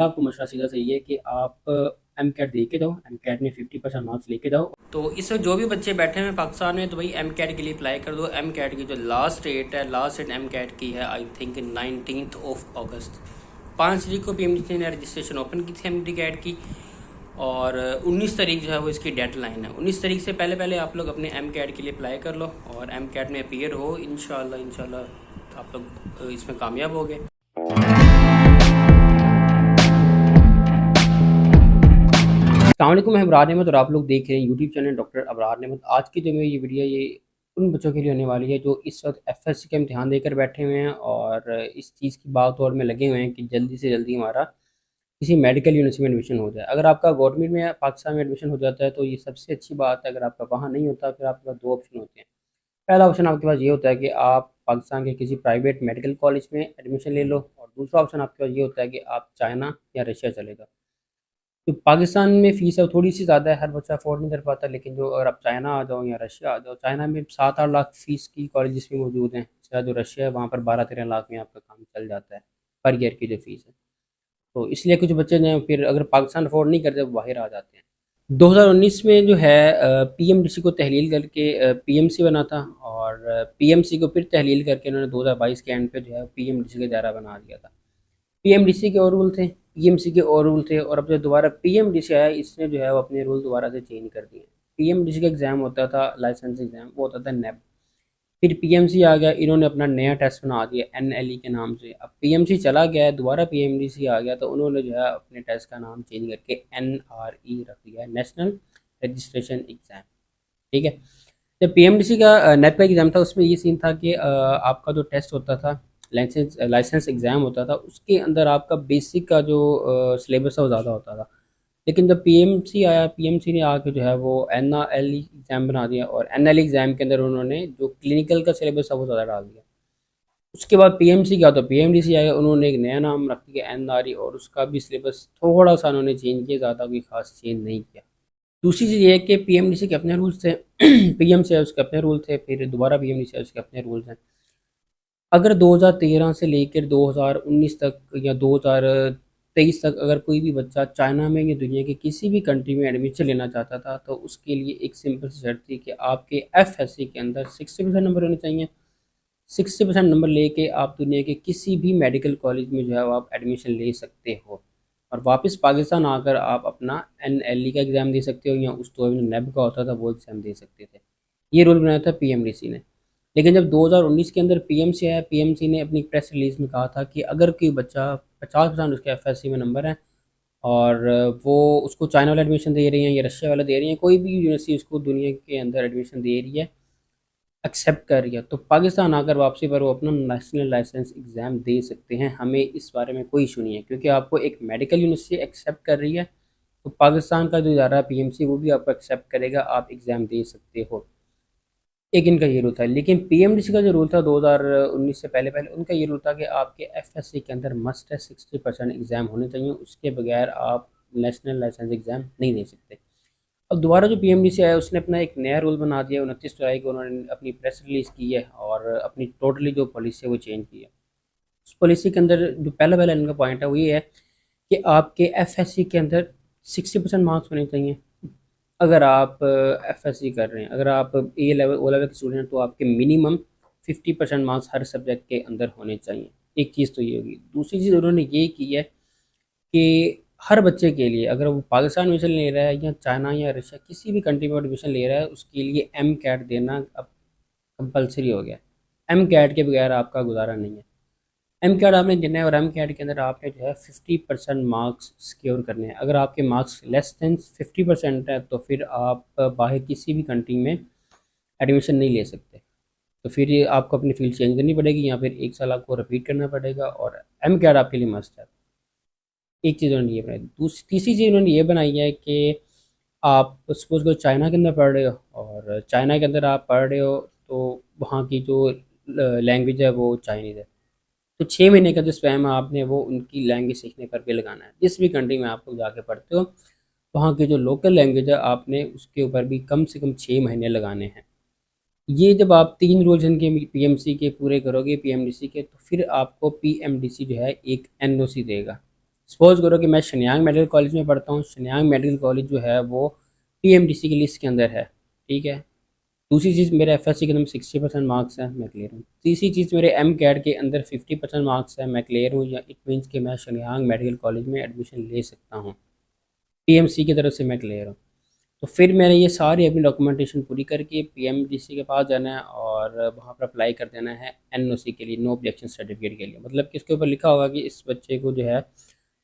आपको मशवरा सीधा सही है कि आप एम कैट दे के जाओ, एम कैट में 50% मार्क्स लेके जाओ। तो इस वक्त जो भी बच्चे बैठे हुए पाकिस्तान में, तो भाई एम कैट के लिए अप्लाई कर दो। एम कैट की जो लास्ट डेट है, लास्ट डेट एम कैट की है आई थिंक 19 अगस्त। 5 तारीख को PMDC ने रजिस्ट्रेशन ओपन की थी एम कैट की, और 19 तारीख जो है वो इसकी डेडलाइन है। 19 तारीख से पहले पहले आप लोग अपने एम कैट के लिए अप्लाई कर लो और एम कैट में अपीयर हो। इंशाल्लाह आप लोग इसमें कामयाब हो गए। अस्सलामुअलैकुम, मैं अबरार अहमद और आप लोग देख रहे हैं YouTube channel doctor Abrar Ahmad. आज की जो मेरी ये वीडियो ये उन बच्चों के लिए होने वाली है जो इस वक्त FSC का इम्तिहान देकर बैठे हुए हैं और इस चीज़ की बात दौड़ में लगे हुए हैं कि जल्दी से जल्दी हमारा किसी मेडिकल यूनिवर्सिटी में एडमिशन हो जाए। अगर आपका गवर्नमेंट में पाकिस्तान में एडमिशन हो जाता है तो ये सबसे अच्छी बात है। अगर आपका वहाँ नहीं होता फिर आपके पास दो ऑप्शन होते हैं। पहला ऑप्शन आपके पास ये होता है कि आप पाकिस्तान के किसी प्राइवेट मेडिकल कॉलेज में एडमिशन ले लो, और दूसरा ऑप्शन आपके पास ये होता है कि आप चाइना या रशिया चले जाओ। तो पाकिस्तान में फ़ीस है वो थोड़ी सी ज़्यादा है, हर बच्चा अफोर्ड नहीं कर पाता। लेकिन जो अगर आप चाइना आ जाओ या रशिया आ जाओ, चाइना में 7-8 लाख फ़ीस की कॉलेजेस भी मौजूद हैं। इसका जो रशिया है वहाँ पर 12-13 लाख में आपका काम चल जाता है पर ईयर की जो फ़ीस है। तो इसलिए कुछ बच्चे जो हैं फिर अगर पाकिस्तान अफोर्ड नहीं करते वो बाहर आ जाते हैं। 2019 में जो है PMDC को तहलील करके PMC बना था, और PMC को फिर तहलील करके उन्होंने 2022 के एंड पे जो है PMDC का दायरा बना दिया था। PMDC के और रूल थे, PMC के और रूल थे, और अब जो दोबारा PMDC आया इसने जो है वो अपने रूल दोबारा से चेंज कर दिए। PMDC का एग्ज़ाम होता था लाइसेंस एग्ज़ाम, वो होता था नेब। फिर PMC आ गया, इन्होंने अपना नया टेस्ट बना दिया NLE के नाम से। अब PMC चला गया है, दोबारा PMDC आ गया, तो उन्होंने जो है अपने टेस्ट का नाम चेंज करके NRE रख दिया है, नेशनल रजिस्ट्रेशन एग्ज़ाम। ठीक है। जब PMDC का नेट का एग्ज़ाम था उसमें ये सीन था कि आपका जो टेस्ट होता था, लाइसेंस लाइसेंस एग्ज़ाम होता था, उसके अंदर आपका बेसिक का जो सिलेबस है वो ज़्यादा होता था। लेकिन जब PMC आया, PMC ने आके जो है वो NRE एग्ज़ाम बना दिया, और NLE एग्ज़ाम के अंदर उन्होंने जो क्लिनिकल का सिलेबस है वो ज़्यादा डाल दिया। उसके बाद PMC क्या, तो PMDC आया, उन्होंने एक नया नाम रख दिया NRE, और उसका भी सिलेबस थोड़ा सा उन्होंने चेंज किया, ज़्यादा कोई खास चेंज नहीं किया। दूसरी चीज़ ये है कि PMDC के अपने रूल्स थे, PMC है उसके अपने रूल थे, फिर दोबारा PMDC है उसके अपने रूल्स हैं। अगर 2013 से लेकर 2019 तक या 2023 तक अगर कोई भी बच्चा चाइना में या दुनिया के किसी भी कंट्री में एडमिशन लेना चाहता था, तो उसके लिए एक सिंपल सी शर्त थी कि आपके FSC के अंदर 60% नंबर होने चाहिए। 60% नंबर लेके आप दुनिया के किसी भी मेडिकल कॉलेज में जो है वो आप एडमिशन ले सकते हो, और वापस पाकिस्तान आकर आप अपना NLE का एग्ज़ाम दे सकते हो, या उस दौर में नेब का होता था वो एग्ज़ाम दे सकते थे। ये रूल बनाया था PMDC ने। लेकिन जब 2019 के अंदर PMC आया, PMC ने अपनी प्रेस रिलीज़ में कहा था कि अगर कोई बच्चा 50% उसके FSC में नंबर है, और वो उसको चाइना वाला एडमिशन दे रही हैं या रशिया वाला दे रही हैं, कोई भी यूनिवर्सिटी उसको दुनिया के अंदर एडमिशन दे रही है, एक्सेप्ट कर रही है, तो पाकिस्तान आकर वापसी पर वो अपना नेशनल लाइसेंस एग्ज़ाम दे सकते हैं। हमें इस बारे में कोई इशू नहीं है, क्योंकि आपको एक मेडिकल यूनिवर्सिटी एक्सेप्ट कर रही है, तो पाकिस्तान का जो इदारा PMC वो भी आपको एक्सेप्ट करेगा, आप एग्ज़ाम दे सकते हो। एक इनका ये रूल था। लेकिन PMDC का जो रूल था 2019 से पहले पहले, उनका ये रूल था कि आपके FSC के अंदर मस्ट है 60% एग्ज़ाम होने चाहिए, उसके बगैर आप नेशनल लाइसेंस एग्ज़ाम नहीं दे सकते। अब दोबारा जो PMDC आया उसने अपना एक नया रूल बना दिया। 29 जुलाई को उन्होंने अपनी प्रेस रिलीज़ की है, और अपनी टोटली जो पॉलिसी है वो चेंज की है। उस पॉलिसी के अंदर जो पहला पहला इनका पॉइंट है वो ये है कि आपके FSC के अंदर 60% मार्क्स होने चाहिए। अगर आप FSC कर रहे हैं, अगर आप A लेवल O लेवल के स्टूडेंट हैं, तो आपके मिनिमम 50% मार्क्स हर सब्जेक्ट के अंदर होने चाहिए। एक चीज़ तो ये होगी। दूसरी चीज़ उन्होंने ये की है कि हर बच्चे के लिए, अगर वो पाकिस्तान में एडमिशन ले रहा है या चाइना या रशिया किसी भी कंट्री में एडमिशन ले रहा है, उसके लिए MCAT देना अब कंपलसरी हो गया है। MCAT के बगैर आपका गुजारा नहीं है। MCAT आपने देना है, और MCAT के अंदर आपने जो है 50% मार्क्स सिक्योर करने हैं। अगर आपके मार्क्स लेस दैन 50% है तो फिर आप बाहर किसी भी कंट्री में एडमिशन नहीं ले सकते। तो फिर ये आपको अपनी फील्ड चेंज करनी पड़ेगी, या फिर 1 साल आपको रिपीट करना पड़ेगा, और MCAT आपके लिए मस्ट है। एक चीज़ उन्होंने ये बनाई। दूसरी तीसरी चीज़ उन्होंने ये बनाई है कि आप सपोज़ करो चाइना के अंदर पढ़ रहे हो, और चाइना के अंदर आप पढ़ रहे हो, तो वहाँ की जो लैंग्वेज है वो चाइनीज़ है, तो 6 महीने का जो स्पैम है आपने वो उनकी लैंग्वेज सीखने पर भी लगाना है। जिस भी कंट्री में आप लोग जाके पढ़ते हो, वहाँ की जो लोकल लैंग्वेज है आपने उसके ऊपर भी कम से कम 6 महीने लगाने हैं। ये जब आप 3 रूल्स इनके PMC के पूरे करोगे, PMDC के, तो फिर आपको PMDC जो है एक NOC देगा, सपोज़ करो कि मैं शनयांग मेडिकल कॉलेज में पढ़ता हूँ, शनयांग मेडिकल कॉलेज जो है वो पीएमडीसी की लिस्ट के अंदर है, ठीक है। दूसरी चीज़, मेरे एफएससी के अंदर 60% मार्क्स हैं, मैं क्लियर हूँ। तीसरी चीज़, मेरे एम कैट के अंदर 50% मार्क्स हैं, मैं क्लियर हूँ, या इट मीन्स कि मैं शनयांग मेडिकल कॉलेज में एडमिशन ले सकता हूँ, पीएमसी की तरफ से मैं क्लियर हूँ। तो फिर मैंने ये सारी अपनी डॉक्यूमेंटेशन पूरी करके पीएमडीसी के पास जाना है और वहाँ पर अप्लाई कर देना है एनओसी के लिए, नो ऑब्जेक्शन सर्टिफिकेट के लिए। मतलब कि इसके ऊपर लिखा होगा कि इस बच्चे को जो है,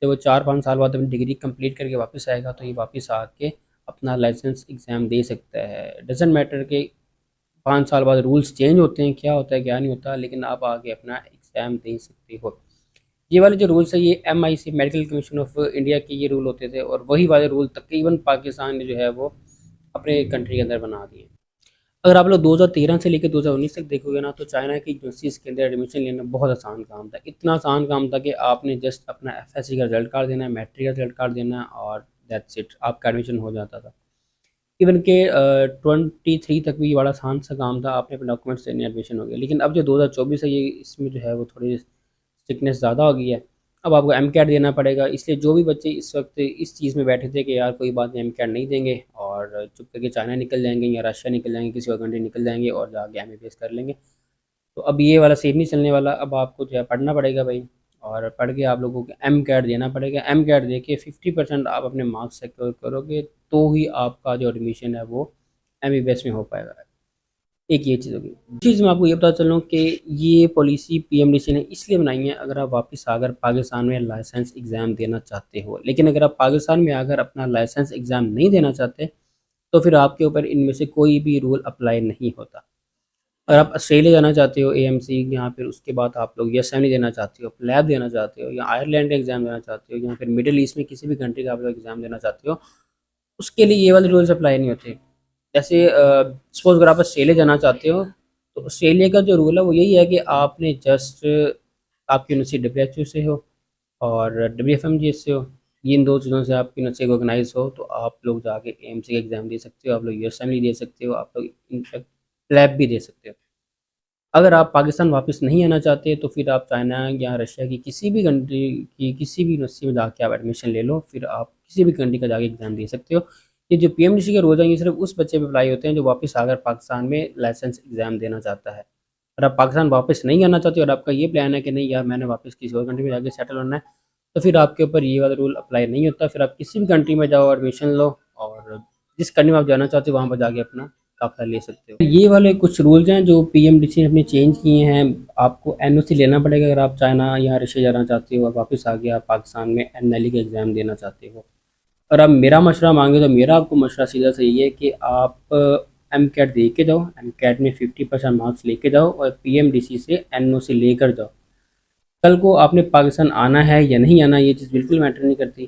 जब वो 4-5 साल बाद अपनी डिग्री कंप्लीट करके वापस आएगा तो ये वापस आके अपना लाइसेंस एग्ज़ाम दे सकता है। डजेंट मैटर कि 5 साल बाद रूल्स चेंज होते हैं, क्या होता है क्या नहीं होता, लेकिन आप आगे अपना एग्ज़ाम दे सकते हो। ये वाले जो रूल्स है ये MIC medical commission of India के ये रूल होते थे, और वही वाले रूल तकरीबन पाकिस्तान ने जो है वो अपने कंट्री के अंदर बना दिए। अगर आप लोग 2013 से लेकर 2019 तक देखोगे ना, तो चाइना की यूनिवर्सिटीज़ के अंदर एडमिशन लेना बहुत आसान काम था। इतना आसान काम था कि आपने जस्ट अपना एफएससी का रिजल्ट कार्ड देना है, मैट्रिक का रिजल्ट कार्ड देना है, और दैट्स इट, आपका एडमिशन हो जाता था। इवन के 23 तक भी ये बड़ा आसान सा काम था, आपने अपने डॉक्यूमेंट्स देने, एडमिशन हो गया। लेकिन अब जो 2024 है, ये इसमें जो है वो थोड़ी स्ट्रिक्टनेस ज़्यादा हो गई है। अब आपको एम कैट देना पड़ेगा, इसलिए जो भी बच्चे इस वक्त इस चीज़ में बैठे थे कि यार कोई बात नहीं, एम कैट नहीं देंगे और चुप करके चाइना निकल जाएंगे या रशिया निकल जाएंगे, किसी और कंट्री निकल जाएंगे और जाके MBBS कर लेंगे, तो अब ये वाला सीन नहीं चलने वाला। अब आपको जो है पढ़ना पड़ेगा भाई, और पढ़ के आप लोगों को एम कैट देना पड़ेगा। एम कैट दे के 50% आप अपने मार्क्स सिक्योर करोगे तो ही आपका जो एडमिशन है वो MBBS में हो पाएगा। एक ये चीज़ होगी। चीज़ मैं आपको ये बता चलूँ कि ये पॉलिसी पीएमडीसी ने इसलिए बनाई है, अगर आप वापस आकर पाकिस्तान में लाइसेंस एग्ज़ाम देना चाहते हो। लेकिन अगर आप पाकिस्तान में आकर अपना लाइसेंस एग्ज़ाम नहीं देना चाहते, तो फिर आपके ऊपर इनमें से कोई भी रूल अप्लाई नहीं होता। अगर आप ऑस्ट्रेलिया जाना चाहते हो AMC, या फिर उसके बाद आप लोग USMLE देना चाहते हो, प्लैब देना चाहते हो, या आयरलैंड का एग्ज़ाम देना चाहते हो, या फिर मिडिल ईस्ट में किसी भी कंट्री का आप लोग एग्ज़ाम देना चाहते हो, उसके लिए ये वाले रूल्स अप्लाई नहीं होते। जैसे सपोज़ अगर आप ऑस्ट्रेलिया जाना चाहते हो, तो ऑस्ट्रेलिया का जो रूल है वो यही है कि आपने जस्ट आपकी यूनिवर्सिटी WHO से हो और WFMG से हो, ये इन 2 चीज़ों से आपकी यूनिवर्सिटी ऑर्गेनाइज़ हो, तो आप लोग जाके AMC का एग्ज़ाम दे सकते हो, आप लोग USMLE दे सकते हो, आप लोग इनफैक्ट प्लैब भी दे सकते हो। अगर आप पाकिस्तान वापस नहीं आना चाहते, तो फिर आप चाइना या रशिया की किसी भी कंट्री की किसी भी यूनिवर्सिटी में जाके आप एडमिशन ले लो, फिर आप किसी भी कंट्री का जाके एग्ज़ाम दे सकते हो। ये जो पीएमडीसी के रूल्स हैं, ये सिर्फ उस बच्चे पे अप्लाई होते हैं जो वापस आकर पाकिस्तान में लाइसेंस एग्ज़ाम देना चाहता है। अगर आप पाकिस्तान वापस नहीं आना चाहते और आपका ये प्लान है कि नहीं यार मैंने वापस किसी और कंट्री में जाके सेटल होना है, तो फिर आपके ऊपर ये वाला रूल अप्लाई नहीं होता। फिर आप किसी भी कंट्री में जाओ, एडमिशन लो, और जिस कंट्री में आप जाना चाहते हो वहाँ पर जाके अपना दाखिला ले सकते हो। ये वाले कुछ रूल्स हैं जो पीएमडीसी ने चेंज किए हैं। आपको एनओसी लेना पड़ेगा अगर आप चाइना या रशिया जाना चाहते हो, और वापस आके आप पाकिस्तान में NLE का एग्ज़ाम देना चाहते हो। और आप मेरा मशवरा मांगे तो मेरा आपको मशवरा सीधा सा यही है कि आप एम कैट दे के जाओ, एम कैट में 50% मार्क्स लेके जाओ, और पीएमडीसी से NOC लेकर जाओ। कल को आपने पाकिस्तान आना है या नहीं आना, ये चीज़ बिल्कुल मैटर नहीं करती,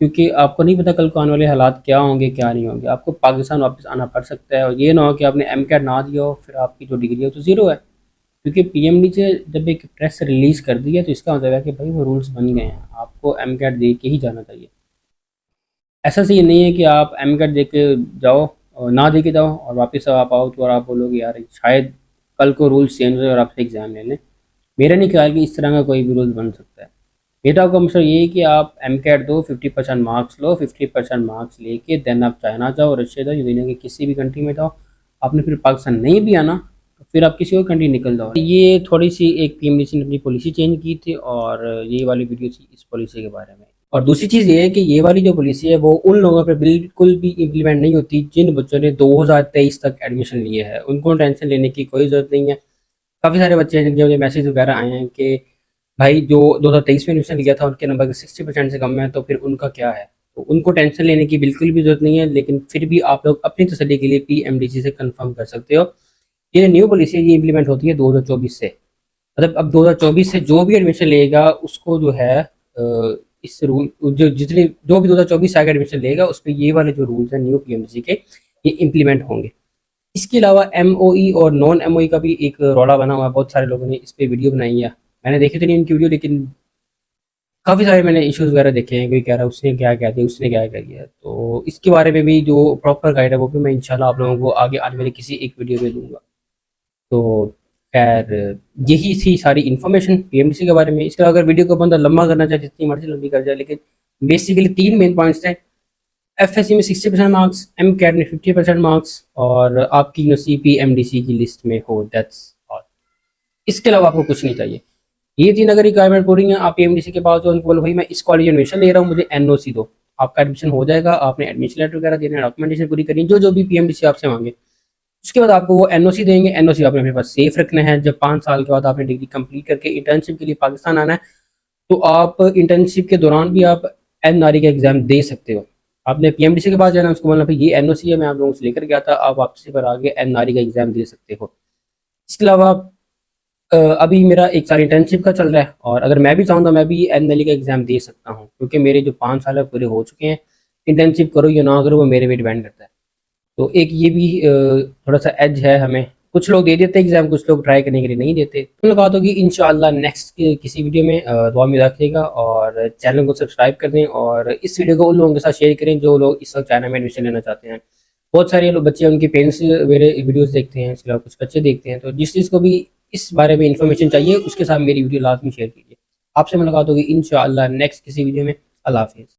क्योंकि आपको नहीं पता कल को आने वाले हालात क्या होंगे क्या नहीं होंगे। आपको पाकिस्तान वापस आना पड़ सकता है, और ये ना हो कि आपने एम कैट ना दिया हो फिर आपकी जो डिग्री है तो ज़ीरो है। क्योंकि पीएमडी से जब एक प्रेस रिलीज़ कर दी है, तो इसका मतलब है कि भाई वो रूल्स बन गए हैं, आपको एम कैट दे के ही जाना चाहिए। ऐसा सही नहीं है कि आप एम कैट दे के जाओ और ना दे के जाओ और वापस आप आओ तो और आप बोलोगे यार शायद कल को रूल्स चेंज हो और आपसे एग्ज़ाम ले लें। मेरा नहीं ख्याल कि इस तरह का कोई भी रूल बन सकता है। मेरा आपका मसला ये है कि आप एम कैट दो, 50% मार्क्स लो, 50% मार्क्स लेके देन आप चाइना जाओ, रशिया जाओ, दुनिया के किसी भी कंट्री में जाओ। आपने फिर पाकिस्तान नहीं भी आना, तो फिर आप किसी और कंट्री निकल जाओ। ये थोड़ी सी एक पीएमडीसी ने अपनी पॉलिसी चेंज की थी, और ये वाली वीडियो थी इस पॉलिसी के बारे में। और दूसरी चीज़ ये है कि ये वाली जो पॉलिसी है वो उन लोगों पर बिल्कुल भी इम्प्लीमेंट नहीं होती जिन बच्चों ने 2023 तक एडमिशन लिए है। उनको टेंशन लेने की कोई ज़रूरत नहीं है। काफ़ी सारे बच्चे हैं जो मैसेज वगैरह आए हैं कि भाई जो 2023 में एडमिशन लिया था उनके नंबर 60% से कम है, तो फिर उनका क्या है। तो उनको टेंशन लेने की बिल्कुल भी ज़रूरत नहीं है, लेकिन फिर भी आप लोग अपनी तसल्ली के लिए पीएमडीसी से कंफर्म कर सकते हो। ये न्यू पॉलिसी है, ये इम्प्लीमेंट होती है 2024 से। मतलब अब 2024 से जो भी एडमिशन लेगा उसको जो है इस रूल जो जितने जो भी 2024 से आगे एडमिशन लेगा उस पर ये वाले जो रूल्स हैं न्यू पीएमडीसी के, ये इम्प्लीमेंट होंगे। इसके अलावा एमओई और नॉन एमओई का भी एक रौला बना हुआ है। बहुत सारे लोगों ने इस पे वीडियो बनाई है, मैंने देखी तो नहीं इनकी वीडियो, लेकिन काफ़ी सारे मैंने इश्यूज़ वगैरह देखे हैं। कोई कह रहा है उसने क्या कह दिया, उसने क्या कह दिया। तो इसके बारे में भी जो प्रॉपर गाइड है वो भी मैं इंशाल्लाह आप लोगों को आगे आने वाली किसी एक वीडियो में दूंगा। तो खैर, यही थी सारी इन्फॉर्मेशन पीएमडीसी के बारे में। इसके अलावा अगर वीडियो को बंदा लंबा करना चाहे जितनी मर्जी लंबी कर जाए, लेकिन बेसिकली 3 मेन पॉइंट्स थे। एफएससी में 60% मार्क्स, एमकैट में 50% मार्क्स और आपकी नसीब एमडीसी की लिस्ट में हो, दैट्स ऑल। इसके अलावा आपको कुछ नहीं चाहिए। ये 3 अगर रिक्वायरमेंट पूरी हैं, आप पीएमडीसी के पास जो उनको बोलो भाई मैं इस कॉलेज में एडमिशन ले रहा हूँ, मुझे एनओसी दो, आपका एडमिशन हो जाएगा। आपने एडमिशन लेटर वगैरह देना है, डॉक्यूमेंटेशन पूरी करनी, जो जो भी पीएमडीसी आपसे मांगे। उसके बाद आपको वो एनओसी देंगे। एनओसी आपने अपने पास सेफ रखना है। जब 5 साल के बाद आपने डिग्री कंप्लीट करके इंटर्नशिप के लिए पाकिस्तान आना है, तो आप इंटर्नशिप के दौरान भी आप एनआरई का एग्जाम दे सकते हो। आपने पीएमडीसी के पास जाना, उसको बोलना भाई ये एनओसी है, मैं आप लोगों से लेकर गया था, आप वापसी पर आगे एनआरई का एग्जाम दे सकते हो। इसके अलावा अभी मेरा 1 साल इंटर्नशिप का चल रहा है, और अगर मैं भी चाहूँ तो मैं भी एनएलई का एग्जाम दे सकता हूँ, क्योंकि मेरे जो 5 साल है पूरे हो चुके हैं। इंटर्नशिप करो या ना करो वो मेरे पे डिपेंड करता है। तो एक ये भी थोड़ा सा एज है हमें। कुछ लोग दे देते हैं एग्जाम, कुछ लोग ट्राई करने के लिए नहीं देते। तो मुलाकात होगी इंशाल्लाह नेक्स्ट किसी वीडियो में। दुआ में रखिएगा और चैनल को सब्सक्राइब कर दें, और इस वीडियो को उन लोगों के साथ शेयर करें जो लोग इस वक्त चाइना में एडमिशन लेना चाहते हैं। बहुत सारे लोग बच्चे उनके पेरेंट्स मेरे वीडियोस देखते हैं, इसके अलावा कुछ बच्चे देखते हैं। तो जिस चीज़ को भी इस बारे में इंफॉर्मेशन चाहिए उसके साथ मेरी वीडियो लाजमी शेयर कीजिए। आपसे मुलाकात होगी इंशाल्लाह नेक्स्ट किसी वीडियो में। अल्लाह हाफिज़।